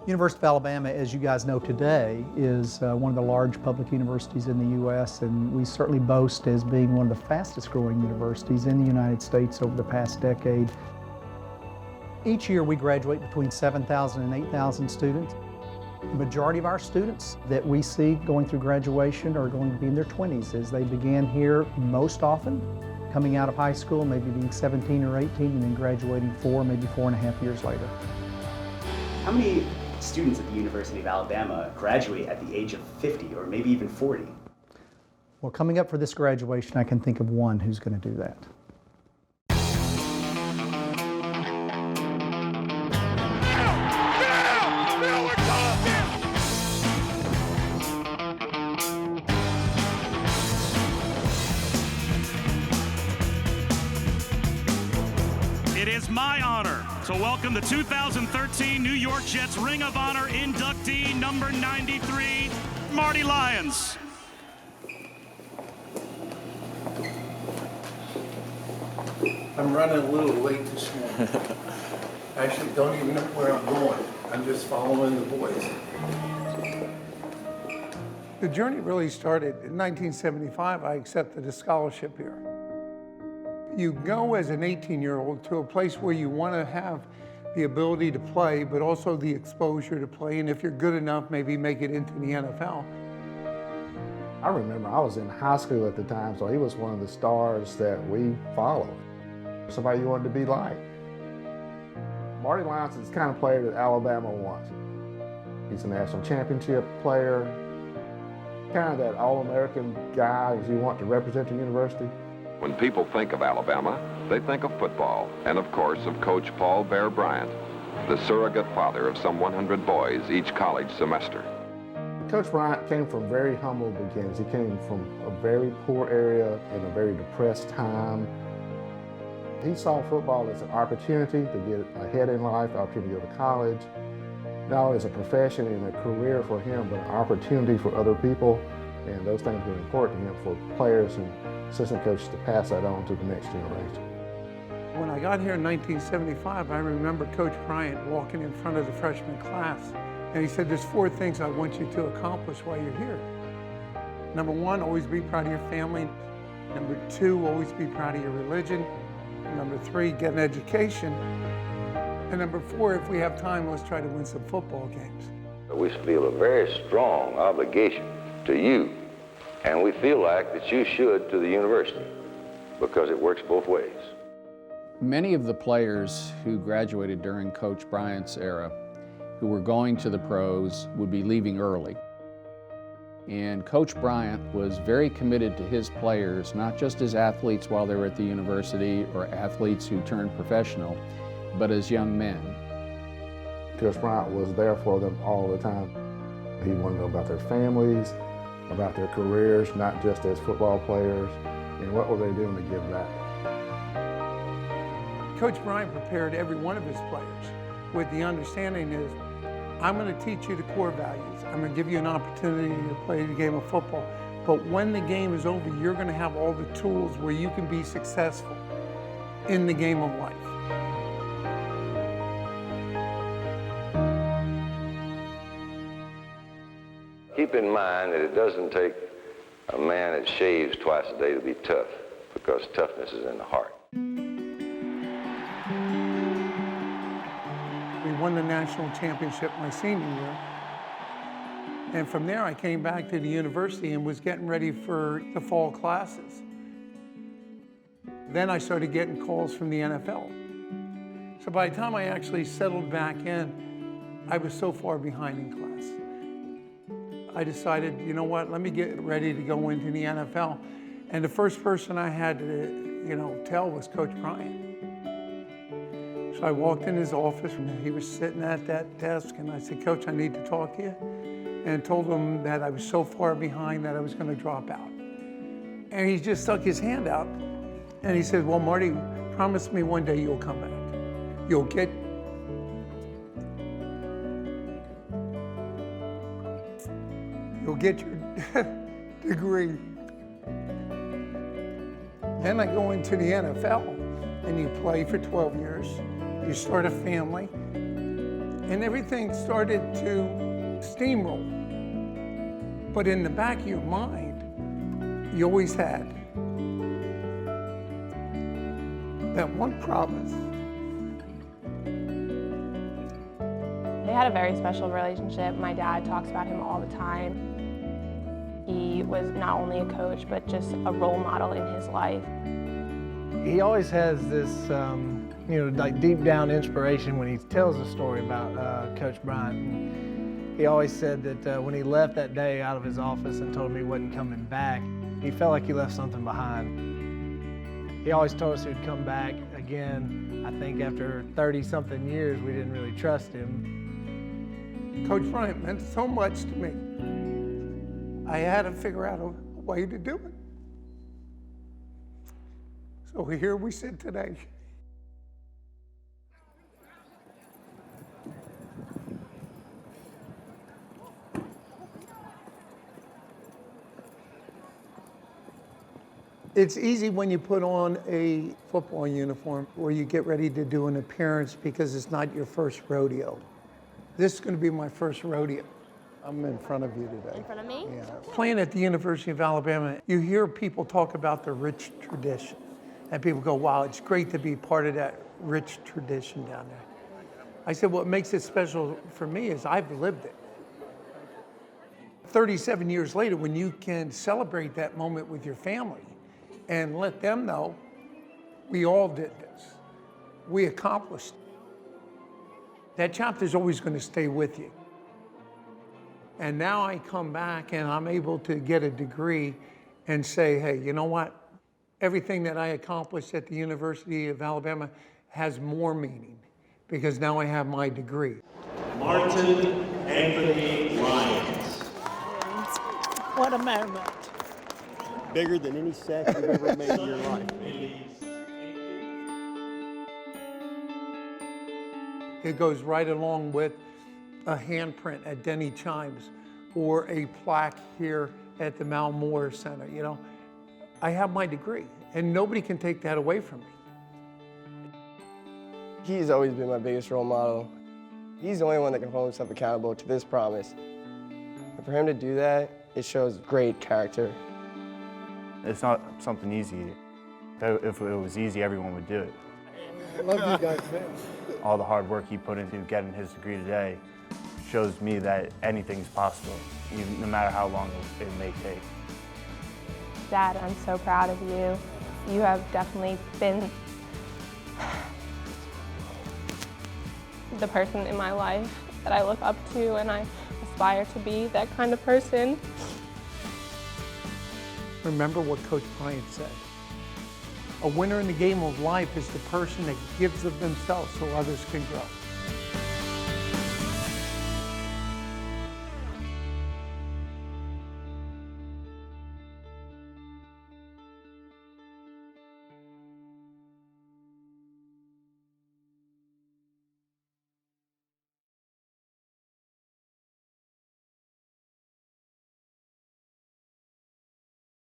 University of Alabama, as you guys know today, is one of the large public universities in the U.S., and we certainly boast as being one of the fastest growing universities in the United States over the past decade. Each year we graduate between 7,000 and 8,000 students. The majority of our students that we see going through graduation are going to be in their 20s as they began here most often, coming out of high school, maybe being 17 or 18, and then graduating 4, maybe 4.5 years later. How many students at the University of Alabama graduate at the age of 50 or maybe even 40? Well, coming up for this graduation, I can think of one who's going to do that. It is my honor to welcome the 2013 New York Jets Ring of Honor inductee number 93, Marty Lyons. I'm running a little late this morning. I actually don't even know where I'm going. I'm just following the boys. The journey really started in 1975. I accepted a scholarship here. You go as an 18-year-old to a place where you want to have the ability to play, but also the exposure to play, and if you're good enough, maybe make it into the NFL. I remember I was in high school at the time, so he was one of the stars that we followed. Somebody you wanted to be like. Marty Lyons is the kind of player that Alabama wants. He's a national championship player, kind of that all-American guy you want to represent the university. When people think of Alabama, they think of football, and of course of Coach Paul Bear Bryant, the surrogate father of some 100 boys each college semester. Coach Bryant came from very humble beginnings. He came from a very poor area in a very depressed time. He saw football as an opportunity to get ahead in life, an opportunity to go to college, not only as a profession and a career for him, but an opportunity for other people. And those things were important to him for players and assistant coaches to pass that on to the next generation. When I got here in 1975, I remember Coach Bryant walking in front of the freshman class, and he said, "There's 4 things I want you to accomplish while you're here. Number 1, always be proud of your family. Number 2, always be proud of your religion. Number 3, get an education. And number 4, if we have time, let's try to win some football games." We feel a very strong obligation to you, and we feel like that you should to the university, because it works both ways. Many of the players who graduated during Coach Bryant's era, who were going to the pros, would be leaving early. And Coach Bryant was very committed to his players, not just as athletes while they were at the university or athletes who turned professional, but as young men. Coach Bryant was there for them all the time. He wanted to know about their families, about their careers, not just as football players, and what were they doing to give back. Coach Bryant prepared every one of his players with the understanding is, I'm going to teach you the core values. I'm going to give you an opportunity to play the game of football. But when the game is over, you're going to have all the tools where you can be successful in the game of life. Keep in mind that it doesn't take a man that shaves twice a day to be tough, because toughness is in the heart. We won the national championship my senior year. And from there, I came back to the university and was getting ready for the fall classes. Then I started getting calls from the NFL. So by the time I actually settled back in, I was so far behind in class. I decided, you know what, let me get ready to go into the NFL. And the first person I had to, tell was Coach Bryant. So I walked in his office and he was sitting at that desk and I said, "Coach, I need to talk to you." And told him that I was so far behind that I was going to drop out. And he just stuck his hand out and he said, "Well, Marty, promise me one day you'll come back. You'll get your degree." Then I go into the NFL and you play for 12 years. You start a family. and everything started to steamroll. But in the back of your mind, you always had that one promise. They had a very special relationship. My dad talks about him all the time. He was not only a coach, but just a role model in his life. He always has this, like deep down inspiration when he tells a story about Coach Bryant. And he always said that when he left that day out of his office and told me he wasn't coming back, he felt like he left something behind. He always told us he would come back again. I think after 30-something years, we didn't really trust him. Coach Bryant meant so much to me. I had to figure out a way to do it. So here we sit today. It's easy when you put on a football uniform or you get ready to do an appearance because it's not your first rodeo. This is going to be my first rodeo. I'm in front of you today. In front of me? Yeah. Playing at the University of Alabama, you hear people talk about the rich tradition. And people go, wow, it's great to be part of that rich tradition down there. I said, what makes it special for me is I've lived it. 37 years later, when you can celebrate that moment with your family and let them know we all did this, we accomplished it. That chapter's always going to stay with you. And now I come back and I'm able to get a degree and say, hey, you know what? Everything that I accomplished at the University of Alabama has more meaning because now I have my degree. Martin Anthony Lyons. What a moment. Bigger than any sack you've ever made in your life. It goes right along with a handprint at Denny Chimes or a plaque here at the Mal Moore Center. You know, I have my degree and nobody can take that away from me. He's always been my biggest role model. He's the only one that can hold himself accountable to this promise. And for him to do that, it shows great character. It's not something easy. If it was easy, everyone would do it. I love you guys, man. All the hard work he put into getting his degree today shows me that anything's possible, even no matter how long it may take. Dad, I'm so proud of you. You have definitely been the person in my life that I look up to, and I aspire to be that kind of person. Remember what Coach Bryant said. A winner in the game of life is the person that gives of themselves so others can grow.